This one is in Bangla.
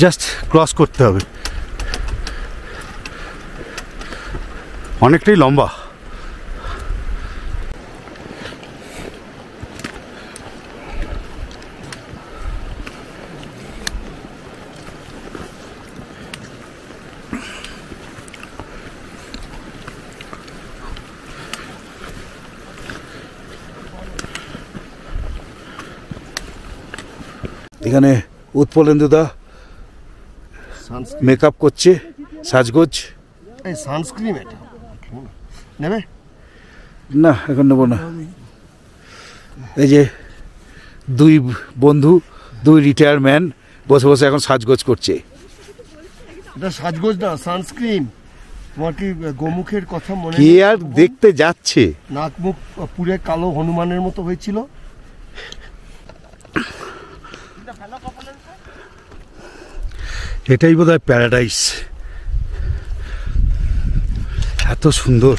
জাস্ট ক্রস করতে হবে। অনেকটাই লম্বা। এখানে উৎপলেন্দুদা মেকআপ করছে, সাজগোজ। এই সানস্ক্রিন এটা নেবে না, এখন নেবো না। এই যে দুই বন্ধু, দুই রিটায়ার ম্যান বসে বসে এখন সাজগোজ করছে। এটা সাজগোজ না, সানস্ক্রিন। তোমার কি গোমুখের কথা মনে? কে আর দেখতে যাচ্ছে? নাক মুখ পুরে কালো হনুমানের মতো হয়েছিল। এটাই বোধহয় প্যারাডাইস। এত সুন্দর।